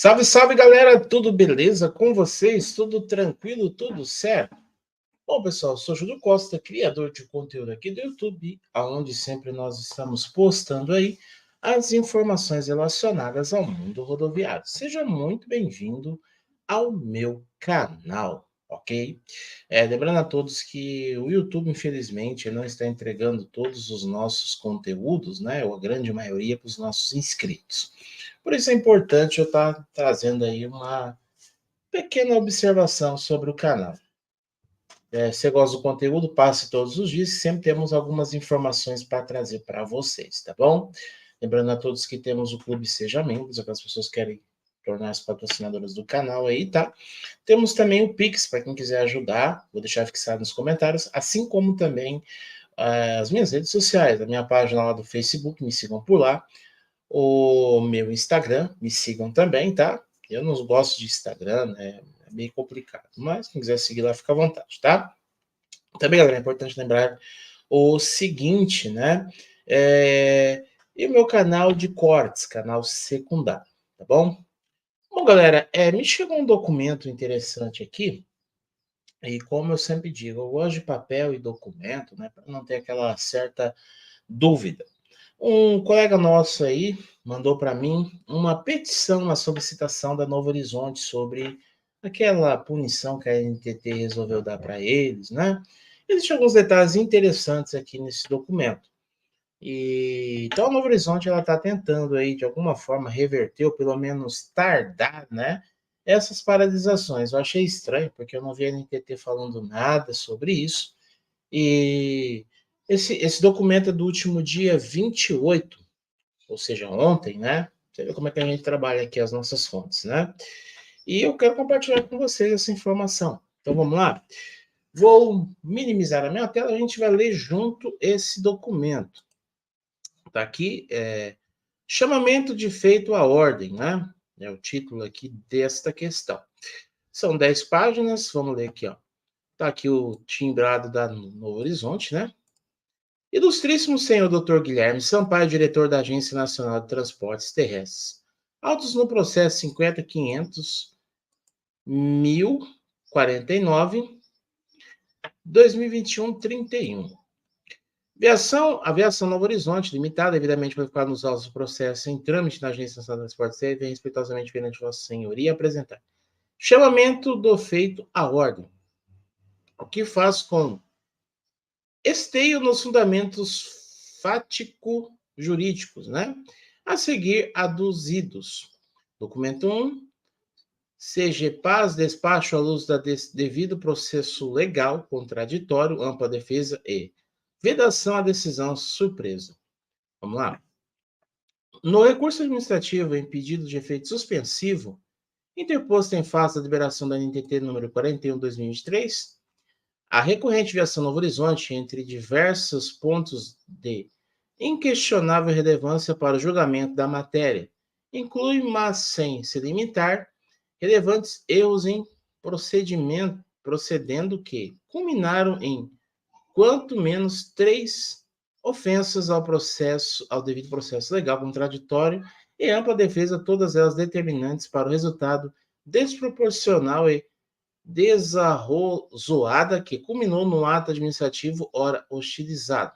Salve, salve, galera! Tudo beleza com vocês? Tudo tranquilo? Tudo certo? Bom, pessoal, sou Júlio Costa, criador de conteúdo aqui do YouTube, aonde sempre nós estamos postando aí as informações relacionadas ao mundo rodoviário. Seja muito bem-vindo ao meu canal, ok? Lembrando a todos que o YouTube, infelizmente, não está entregando todos os nossos conteúdos, né? Ou a grande maioria para os nossos inscritos. Por isso é importante eu estar trazendo aí uma pequena observação sobre o canal. Se você gosta do conteúdo, passe todos os dias, sempre temos algumas informações para trazer para vocês, tá bom? Lembrando a todos que temos o Clube Seja Membros, aquelas pessoas que querem tornar-se patrocinadoras do canal aí, tá? Temos também o Pix, para quem quiser ajudar, vou deixar fixado nos comentários, assim como também as minhas redes sociais, a minha página lá do Facebook, me sigam por lá, o meu Instagram, me sigam também, tá? Eu não gosto de Instagram, né? É meio complicado, mas quem quiser seguir lá, fica à vontade, tá? Também, galera, é importante lembrar o seguinte, né? E o meu canal de cortes, canal secundário, tá bom? Bom, galera, me chegou um documento interessante aqui, e como eu sempre digo, eu gosto de papel e documento, né? Para não ter aquela certa dúvida. Um colega nosso aí mandou para mim uma petição, uma solicitação da Novo Horizonte sobre aquela punição que a NTT resolveu dar para eles, né? Existem alguns detalhes interessantes aqui nesse documento. Então a Novo Horizonte ela está tentando aí de alguma forma reverter ou pelo menos tardar, né? Essas paralisações. Eu achei estranho porque eu não vi a NTT falando nada sobre isso. E esse documento é do último dia 28, ou seja, ontem, né? Você vê como é que a gente trabalha aqui as nossas fontes, né? E eu quero compartilhar com vocês essa informação. Então vamos lá? Vou minimizar a minha tela, a gente vai ler junto esse documento. Tá aqui, chamamento de feito à ordem, né? É o título aqui desta questão. São 10 páginas, vamos ler aqui, ó. Tá aqui o timbrado da Novo Horizonte, né? Ilustríssimo senhor Dr. Guilherme Sampaio, diretor da Agência Nacional de Transportes Terrestres. Autos no processo 50.500.049, 2021-31. Aviação Novo Horizonte, limitada, devidamente qualificada nos autos do processo em trâmite na Agência Nacional de Transportes Terrestres, vem respeitosamente perante Vossa Senhoria apresentar. Chamamento do feito à ordem. O que faz com esteio nos fundamentos fático-jurídicos, né? A seguir, aduzidos. Documento 1, CGPAS, despacho à luz da devido processo legal, contraditório, ampla defesa e vedação à decisão surpresa. Vamos lá. No recurso administrativo em pedido de efeito suspensivo, interposto em face da liberação da NTT número 41/2023, a recorrente Viação Novo Horizonte, entre diversos pontos de inquestionável relevância para o julgamento da matéria, inclui, mas sem se limitar, relevantes erros em procedimento, procedendo que culminaram em, quanto menos, 3 ofensas ao devido processo legal contraditório e ampla defesa, todas elas determinantes para o resultado desproporcional e desarrazoada que culminou no ato administrativo ora hostilizado.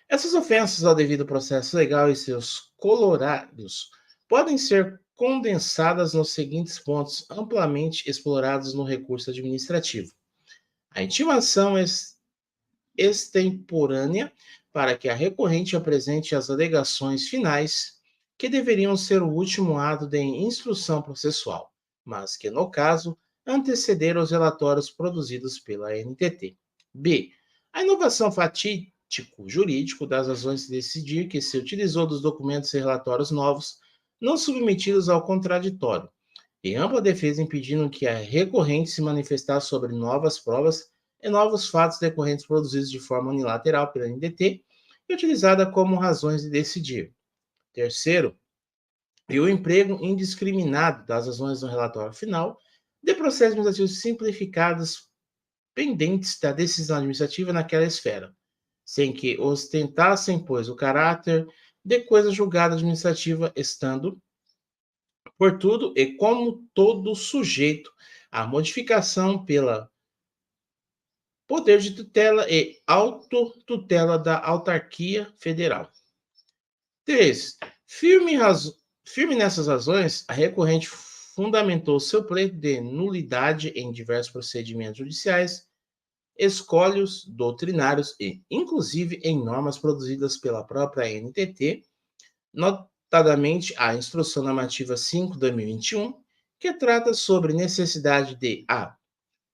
Essas ofensas ao devido processo legal e seus colorários podem ser condensadas nos seguintes pontos amplamente explorados no recurso administrativo. A intimação extemporânea para que a recorrente apresente as alegações finais, que deveriam ser o último ato de instrução processual, mas que, no caso, antecederam os relatórios produzidos pela NTT. B. A inovação fatídico-jurídico das razões de decidir que se utilizou dos documentos e relatórios novos, não submetidos ao contraditório, e ampla defesa impedindo que a recorrente se manifestasse sobre novas provas e novos fatos decorrentes produzidos de forma unilateral pela NTT e utilizada como razões de decidir. Terceiro, e o emprego indiscriminado das razões no relatório final de processos administrativos simplificados pendentes da decisão administrativa naquela esfera, sem que ostentassem, pois, o caráter de coisa julgada administrativa, estando por tudo e como todo sujeito à modificação pela poder de tutela e autotutela da autarquia federal. 3. Firme nessas razões, a recorrente fundamentou seu pleito de nulidade em diversos procedimentos judiciais, escolhos doutrinários e, inclusive, em normas produzidas pela própria NTT, notadamente a Instrução Normativa 5/2021, que trata sobre necessidade de a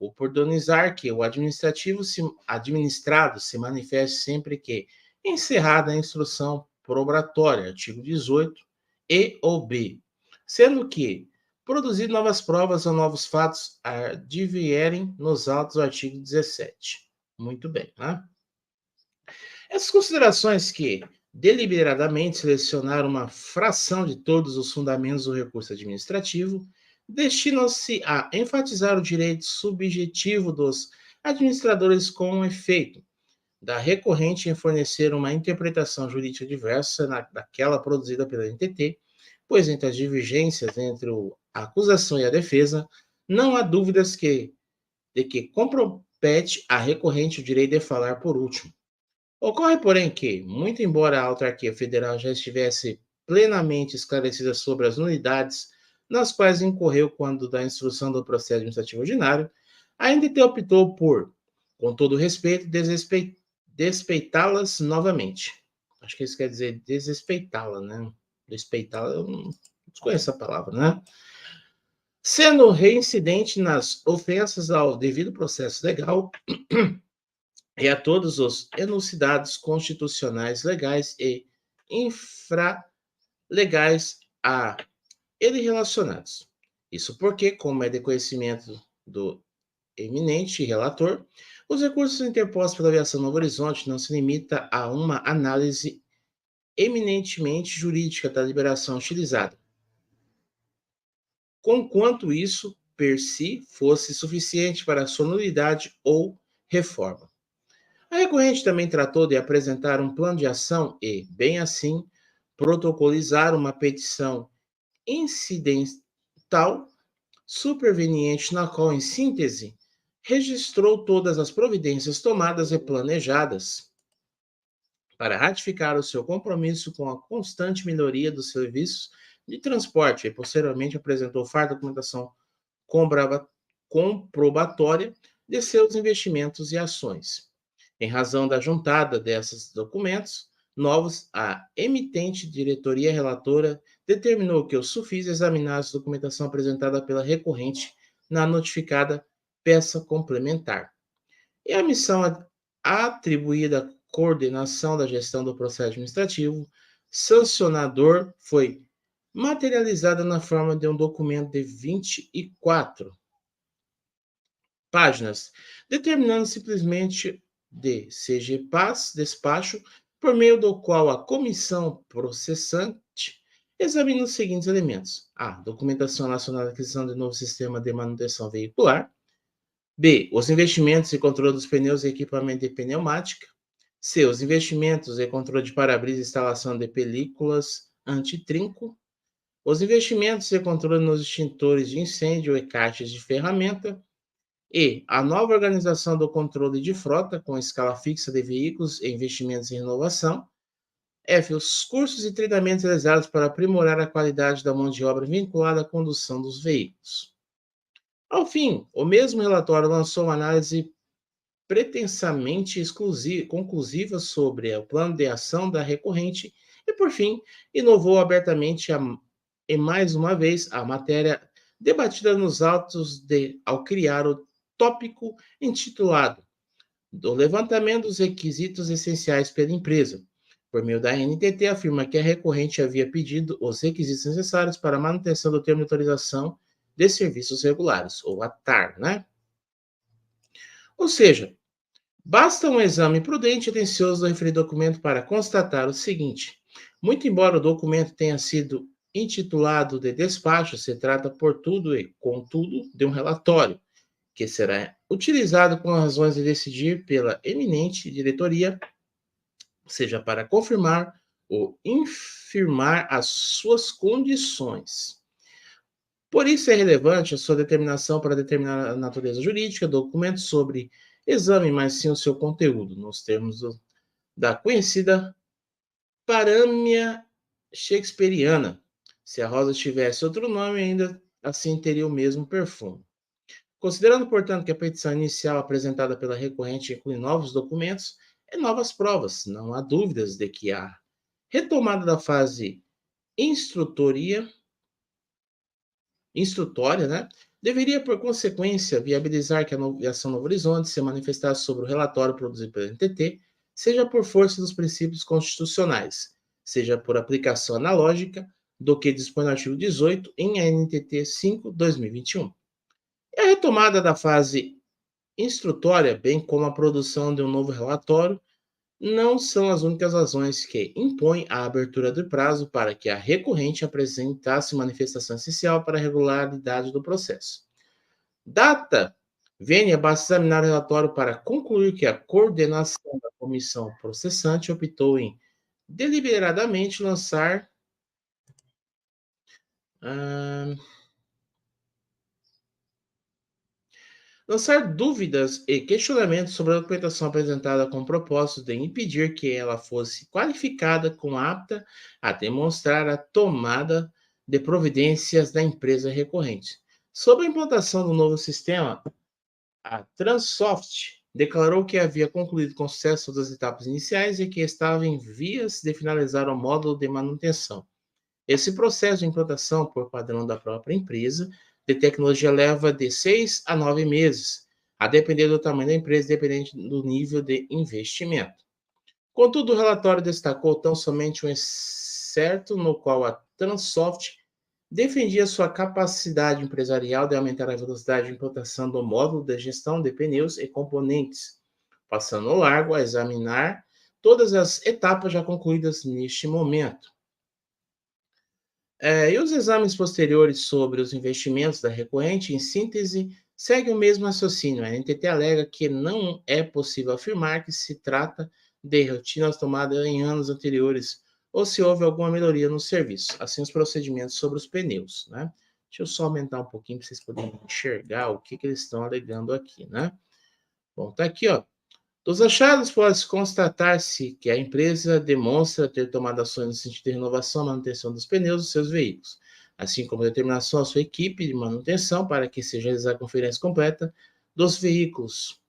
oportunizar que o administrado se manifeste sempre que encerrada a instrução probatória, artigo 18, e ou b, sendo que produzir novas provas ou novos fatos advierem nos autos do artigo 17. Muito bem, né? Essas considerações que deliberadamente selecionaram uma fração de todos os fundamentos do recurso administrativo destinam-se a enfatizar o direito subjetivo dos administradores com o efeito da recorrente em fornecer uma interpretação jurídica diversa daquela produzida pela NTT, pois entre as divergências entre a acusação e a defesa, não há dúvidas de que compete à recorrente o direito de falar por último. Ocorre, porém, que, muito embora a autarquia federal já estivesse plenamente esclarecida sobre as nulidades nas quais incorreu quando da instrução do processo administrativo ordinário, a NTT optou por, com todo respeito, despeitá-las novamente. Acho que isso quer dizer desrespeitá-la, né? Despeitá-la, eu não desconheço a palavra, né? Sendo reincidente nas ofensas ao devido processo legal e a todos os enunciados constitucionais legais e infralegais a ele relacionados. Isso porque, como é de conhecimento do eminente relator, os recursos interpostos pela aviação Novo Horizonte não se limita a uma análise eminentemente jurídica da liberação utilizada, conquanto isso, per si, fosse suficiente para sua nulidade ou reforma. A recorrente também tratou de apresentar um plano de ação e, bem assim, protocolizar uma petição incidental superveniente na qual, em síntese, registrou todas as providências tomadas e planejadas para ratificar o seu compromisso com a constante melhoria dos serviços de transporte e, posteriormente, apresentou farta documentação comprobatória de seus investimentos e ações. Em razão da juntada desses documentos novos, a emitente diretoria relatora determinou que o SUFIS examinasse a documentação apresentada pela recorrente na notificada peça complementar. E a missão atribuída à coordenação da gestão do processo administrativo sancionador foi materializada na forma de um documento de 24 páginas, determinando simplesmente de CGPAS despacho, por meio do qual a comissão processante examina os seguintes elementos: a. Documentação nacional de aquisição de novo sistema de manutenção veicular. B. Os investimentos e controle dos pneus e equipamento de pneumática. C. Os investimentos e controle de para-brisa e instalação de películas antitrinco. Os investimentos e controle nos extintores de incêndio e caixas de ferramenta. E a nova organização do controle de frota com escala fixa de veículos e investimentos em renovação. F. Os cursos e treinamentos realizados para aprimorar a qualidade da mão de obra vinculada à condução dos veículos. Ao fim, o mesmo relatório lançou uma análise pretensamente conclusiva sobre o plano de ação da recorrente e, por fim, inovou abertamente e mais uma vez a matéria debatida nos autos ao criar o tópico intitulado do levantamento dos requisitos essenciais pela empresa. Por meio da NTT, afirma que a recorrente havia pedido os requisitos necessários para a manutenção do termo de autorização de serviços regulares, ou ATAR, né? Ou seja, basta um exame prudente e atencioso do referido documento para constatar o seguinte: muito embora o documento tenha sido intitulado de despacho, se trata, portudo e contudo, de um relatório, que será utilizado com razões de decidir pela eminente diretoria, seja para confirmar ou infirmar as suas condições. Por isso é relevante a sua determinação para determinar a natureza jurídica do documento sobre exame, mas sim o seu conteúdo, nos termos da conhecida parâmia shakespeariana. Se a rosa tivesse outro nome, ainda assim teria o mesmo perfume. Considerando, portanto, que a petição inicial apresentada pela recorrente inclui novos documentos e novas provas, não há dúvidas de que a retomada da fase instrutoria, instrutória, né, deveria, por consequência, viabilizar que a ação Novo Horizonte se manifestasse sobre o relatório produzido pela NTT, seja por força dos princípios constitucionais, seja por aplicação analógica do que dispõe no artigo 18 em ANTT 5/2021. E a retomada da fase instrutória, bem como a produção de um novo relatório, não são as únicas razões que impõem a abertura do prazo para que a recorrente apresentasse manifestação essencial para a regularidade do processo. Data vênia, basta examinar o relatório para concluir que a coordenação da comissão processante optou em deliberadamente ah, lançar dúvidas e questionamentos sobre a documentação apresentada com o propósito de impedir que ela fosse qualificada como apta a demonstrar a tomada de providências da empresa recorrente. Sobre a implantação do novo sistema, a Transoft declarou que havia concluído com sucesso todas as etapas iniciais e que estava em vias de finalizar o módulo de manutenção. Esse processo de implantação, por padrão da própria empresa de tecnologia, leva de 6 a 9 meses, a depender do tamanho da empresa, dependente do nível de investimento. Contudo, o relatório destacou tão somente um excerto no qual a Transoft defendia sua capacidade empresarial de aumentar a velocidade de implantação do módulo de gestão de pneus e componentes, passando ao largo a examinar todas as etapas já concluídas neste momento. E os exames posteriores sobre os investimentos da recorrente, em síntese, seguem o mesmo raciocínio. A NTT alega que não é possível afirmar que se trata de rotinas tomadas em anos anteriores ou se houve alguma melhoria no serviço, assim os procedimentos sobre os pneus, né? Deixa eu só aumentar um pouquinho para vocês poderem enxergar o que eles estão alegando aqui, né? Bom, tá aqui, ó. Dos achados, pode constatar-se que a empresa demonstra ter tomado ações no sentido de renovação e manutenção dos pneus dos seus veículos, assim como determinação à sua equipe de manutenção para que seja realizada a conferência completa dos veículos.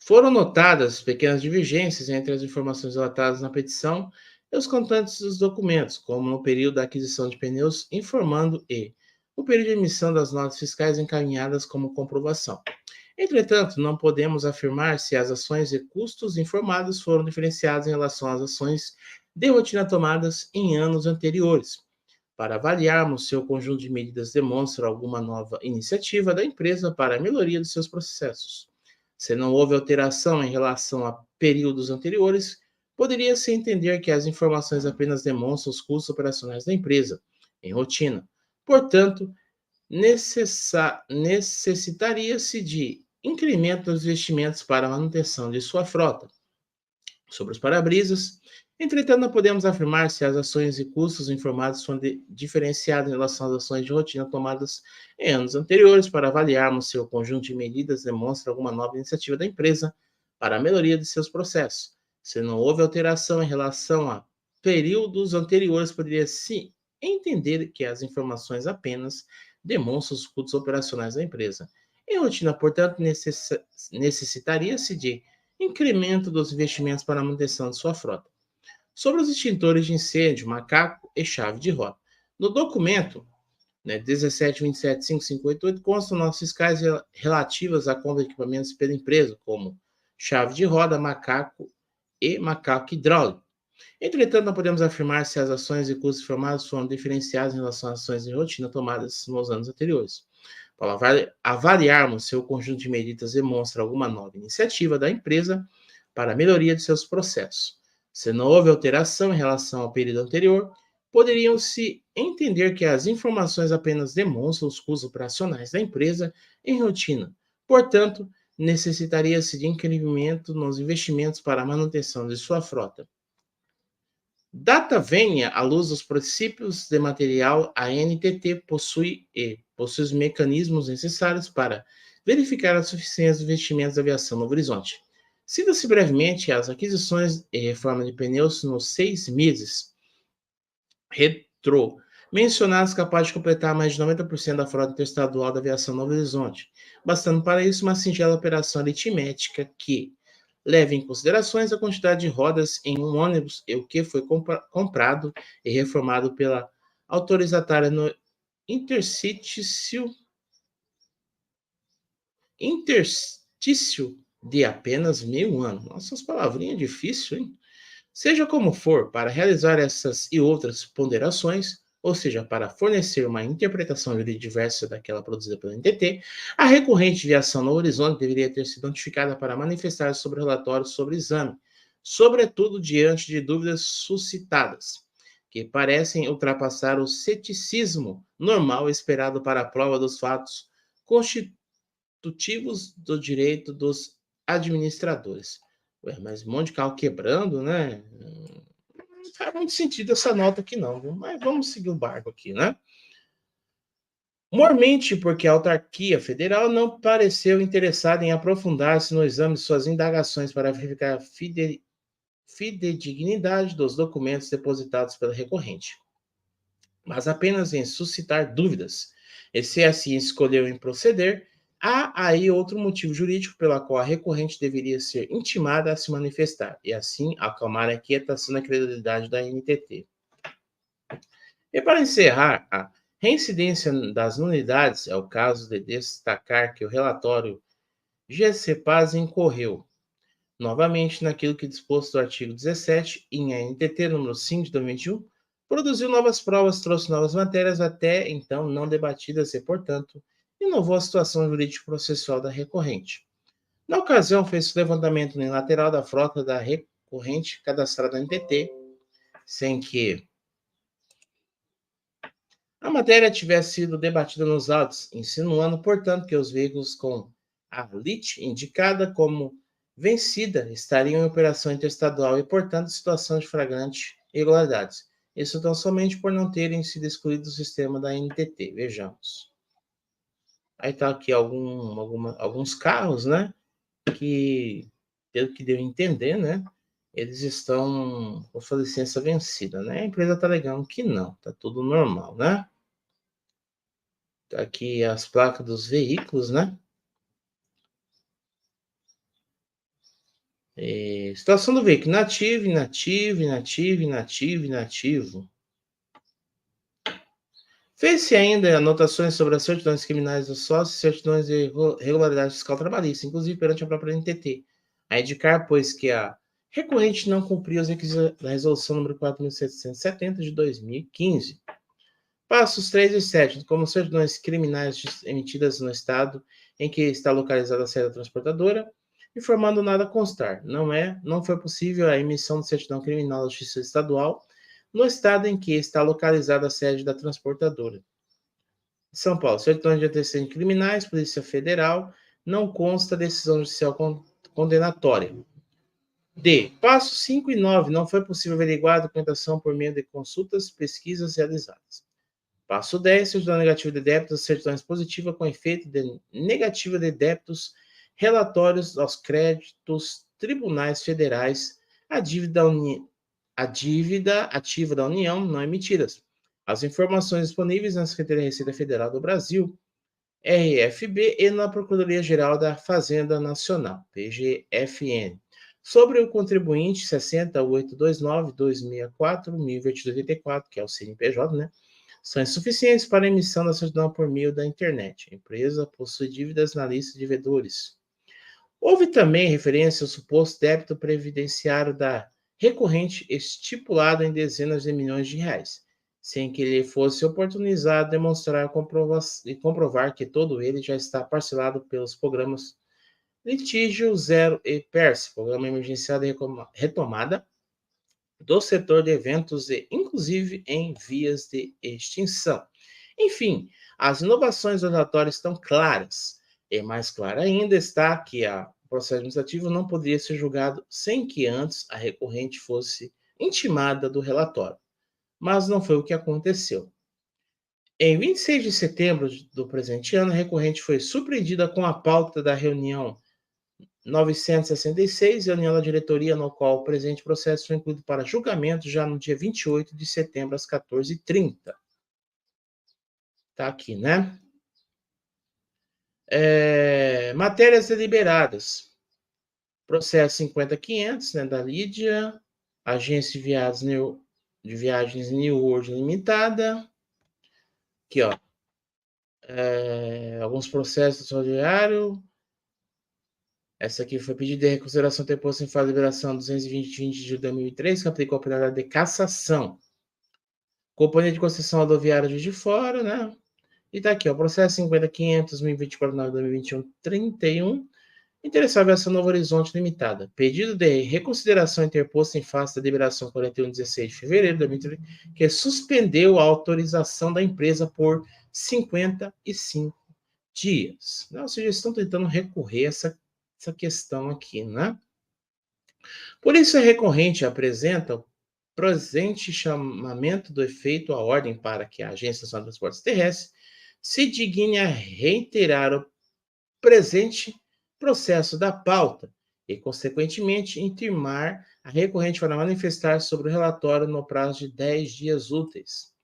Foram notadas pequenas divergências entre as informações relatadas na petição e os constantes dos documentos, como no período da aquisição de pneus, informando e no período de emissão das notas fiscais encaminhadas como comprovação. Entretanto, não podemos afirmar se as ações e custos informados foram diferenciados em relação às ações de rotina tomadas em anos anteriores. Para avaliarmos se o conjunto de medidas demonstra alguma nova iniciativa da empresa para a melhoria dos seus processos. Se não houve alteração em relação a períodos anteriores, poderia-se entender que as informações apenas demonstram os custos operacionais da empresa, em rotina. Portanto, necessitaria-se de incremento dos investimentos para a manutenção de sua frota. Sobre os para-brisas, entretanto, não podemos afirmar se as ações e custos informados são diferenciados em relação às ações de rotina tomadas em anos anteriores para avaliarmos se o conjunto de medidas demonstra alguma nova iniciativa da empresa para a melhoria de seus processos. Se não houve alteração em relação a períodos anteriores, poderia-se entender que as informações apenas demonstram os custos operacionais da empresa. Em rotina, portanto, necessitaria-se de incremento dos investimentos para a manutenção de sua frota. Sobre os extintores de incêndio, macaco e chave de roda. No documento, 17.27.558, constam notas fiscais relativas à compra de equipamentos pela empresa, como chave de roda, macaco e macaco hidráulico. Entretanto, não podemos afirmar se as ações e custos informados foram diferenciados em relação às ações de rotina tomadas nos anos anteriores. Para avaliarmos se o conjunto de medidas demonstra alguma nova iniciativa da empresa para a melhoria de seus processos. Se não houve alteração em relação ao período anterior, poderiam-se entender que as informações apenas demonstram os custos operacionais da empresa em rotina. Portanto, necessitaria-se de incremento nos investimentos para a manutenção de sua frota. Data vênia, à luz dos princípios de material, a NTT possui os mecanismos necessários para verificar a suficiência dos investimentos da aviação Novo Horizonte. Cita-se brevemente as aquisições e reforma de pneus nos 6 meses retrô, mencionados capazes de completar mais de 90% da frota interestadual da aviação Novo Horizonte, bastando para isso uma singela operação aritmética que leve em considerações a quantidade de rodas em um ônibus e o que foi comprado e reformado pela autorizatária no interstício de apenas meio ano. Nossa, as palavrinhas difíceis, hein? Seja como for, para realizar essas e outras ponderações, ou seja, para fornecer uma interpretação jurídica diversa daquela produzida pela NTT, a recorrente de ação no Horizonte deveria ter sido notificada para manifestar sobre o relatório sobre o exame, sobretudo diante de dúvidas suscitadas, que parecem ultrapassar o ceticismo normal esperado para a prova dos fatos constitutivos do direito dos administradores. Ué, mas um monte de carro quebrando, né? Não faz muito sentido essa nota aqui, não, viu? Mas vamos seguir o barco aqui, né? Mormente, porque a autarquia federal não pareceu interessada em aprofundar-se no exame de suas indagações para verificar a fidedignidade dos documentos depositados pela recorrente, mas apenas em suscitar dúvidas. E se assim escolheu em proceder, há aí outro motivo jurídico pela qual a recorrente deveria ser intimada a se manifestar, e assim acalmar a quietação da credibilidade da NTT. E para encerrar, a reincidência das nulidades é o caso de destacar que o relatório GCPAS incorreu novamente naquilo que disposto do artigo 17, em ANTT número 5 de 2021, produziu novas provas, trouxe novas matérias até então não debatidas e, portanto, inovou a situação jurídico-processual da recorrente. Na ocasião, fez o levantamento unilateral da frota da recorrente cadastrada na NTT, sem que a matéria tivesse sido debatida nos autos, insinuando, portanto, que os veículos com a LIT indicada como vencida estariam em operação interestadual e, portanto, situação de flagrante irregularidades. Isso tão somente por não terem sido excluídos do sistema da NTT. Vejamos. Aí está aqui alguns carros, né? Que, pelo que deu a entender, né? Eles estão com sua licença vencida, né? A empresa está alegando que não, tá tudo normal, né? Tá aqui as placas dos veículos, né? Situação do veículo: inativo, inativo, inativo, inativo, inativo. Fez-se ainda anotações sobre as certidões criminais dos sócios e certidões de regularidade fiscal trabalhista, inclusive perante a própria NTT. A indicar, pois, que a recorrente não cumpriu os requisitos da resolução número 4.770 de 2015. Passos 3 e 7, como certidões criminais emitidas no estado em que está localizada a sede da transportadora, informando nada a constar. Não foi possível a emissão de certidão criminal da Justiça Estadual no estado em que está localizada a sede da transportadora. São Paulo, certidões de antecedentes criminais, Polícia Federal, não consta decisão judicial condenatória. D. Passos 5 e 9, não foi possível averiguar a documentação por meio de consultas, pesquisas realizadas. Passo 10, certidão negativa de débitos, certidões positiva com efeito de negativa de débitos, relatórios aos créditos, tribunais federais, a dívida ativa da União não emitidas. As informações disponíveis na Secretaria de Receita Federal do Brasil, RFB, e na Procuradoria-Geral da Fazenda Nacional, PGFN, sobre o contribuinte 60829-264-1022-84, que é o CNPJ, né? São insuficientes para a emissão da certidão por meio da internet. A empresa possui dívidas na lista de devedores. Houve também referência ao suposto débito previdenciário da recorrente estipulado em dezenas de milhões de reais, sem que lhe fosse oportunizado demonstrar e comprovar que todo ele já está parcelado pelos programas Litígio Zero e PERS, Programa Emergencial de Retomada do setor de eventos e, inclusive, em vias de extinção. Enfim, as inovações do relatório estão claras. E mais claro ainda está que o processo administrativo não poderia ser julgado sem que antes a recorrente fosse intimada do relatório, mas não foi o que aconteceu. Em 26 de setembro do presente ano, a recorrente foi surpreendida com a pauta da reunião 966, reunião da diretoria, no qual o presente processo foi incluído para julgamento já no dia 28 de setembro, às 14h30. Tá aqui, né? Matérias deliberadas. Processo 50.500, né, da Lídia, Agência de Viagens New World Limitada. Aqui, ó. Alguns processos do diário. Essa aqui foi pedido de reconsideração ter posto em fase de liberação 220 de 2003, que aplicou a penalidade de cassação. Companhia de Concessão Rodoviária de Fora, né? E tá aqui, ó, processo 50.500, 2024, 2021, 31. Interessado essa Novo Horizonte Limitada. Pedido de reconsideração interposto em face da liberação 41/16 de fevereiro de 2023, que suspendeu a autorização da empresa por 55 dias. Ou seja, eles estão tentando recorrer a essa questão aqui, né? Por isso, a recorrente apresenta o presente chamamento do efeito à ordem para que a Agência Nacional de Transportes Terrestres se digne a reiterar o presente processo da pauta e, consequentemente, intimar a recorrente para manifestar sobre o relatório no prazo de 10 dias úteis,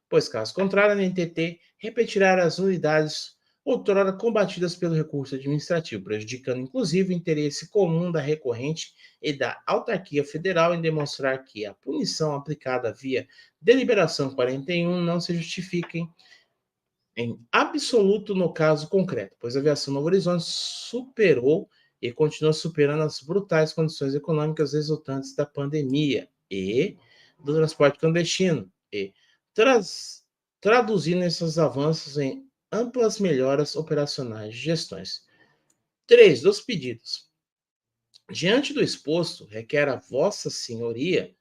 pois, caso contrário, a NTT repetirá as unidades outrora combatidas pelo recurso administrativo, prejudicando inclusive o interesse comum da recorrente e da autarquia federal em demonstrar que a punição aplicada via deliberação 41 não se justifica em absoluto no caso concreto, pois a aviação Novo Horizonte superou e continua superando as brutais condições econômicas resultantes da pandemia e do transporte clandestino, e traduzindo esses avanços em amplas melhoras operacionais de gestões. 3. Dos pedidos. Diante do exposto, requer a Vossa Senhoria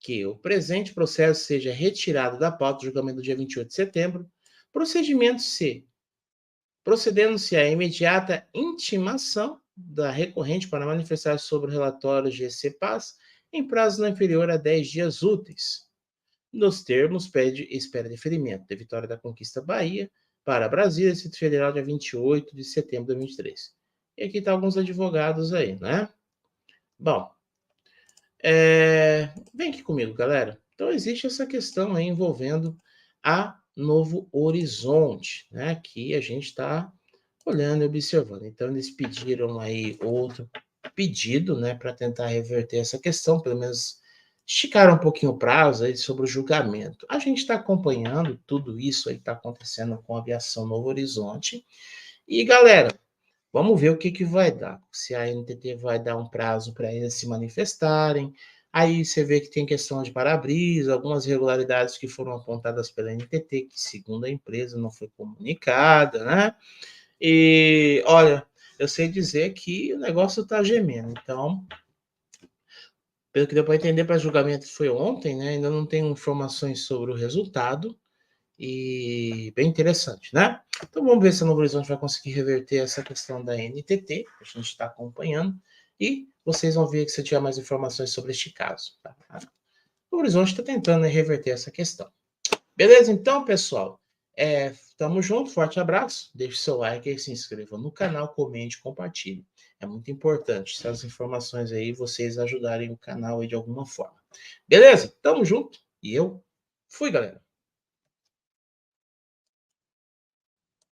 que o presente processo seja retirado da pauta do julgamento do dia 28 de setembro, procedendo-se à imediata intimação da recorrente para manifestar sobre o relatório GCPAS em prazo não inferior a 10 dias úteis. Nos termos, pede espera deferimento de Vitória da Conquista Bahia para Brasília, Distrito Federal, dia 28 de setembro de 2023. E aqui estão alguns advogados aí, né? Bom, vem aqui comigo, galera. Então, existe essa questão aí envolvendo a Novo Horizonte, né? Que a gente está olhando e observando. Então, eles pediram aí outro pedido, né? Para tentar reverter essa questão, pelo menos esticaram um pouquinho o prazo aí sobre o julgamento. A gente está acompanhando tudo isso aí que está acontecendo com a aviação Novo Horizonte. E, galera, vamos ver o que vai dar. Se a NTT vai dar um prazo para eles se manifestarem. Aí você vê que tem questão de para-brisa, algumas irregularidades que foram apontadas pela NTT, que segundo a empresa não foi comunicada, né? E, olha, eu sei dizer que o negócio está gemendo. Então, pelo que deu para entender, para julgamento foi ontem, né? Ainda não tenho informações sobre o resultado. E bem interessante, né? Então vamos ver se a Novo Horizonte vai conseguir reverter essa questão da NTT, que a gente está acompanhando, e vocês vão ver que se tiver mais informações sobre este caso. Tá? O Horizonte está tentando reverter essa questão. Beleza? Então, pessoal, tamo junto, forte abraço, deixe seu like e se inscreva no canal, comente, compartilhe. É muito importante essas informações aí, vocês ajudarem o canal aí de alguma forma. Beleza? Tamo junto e eu fui, galera.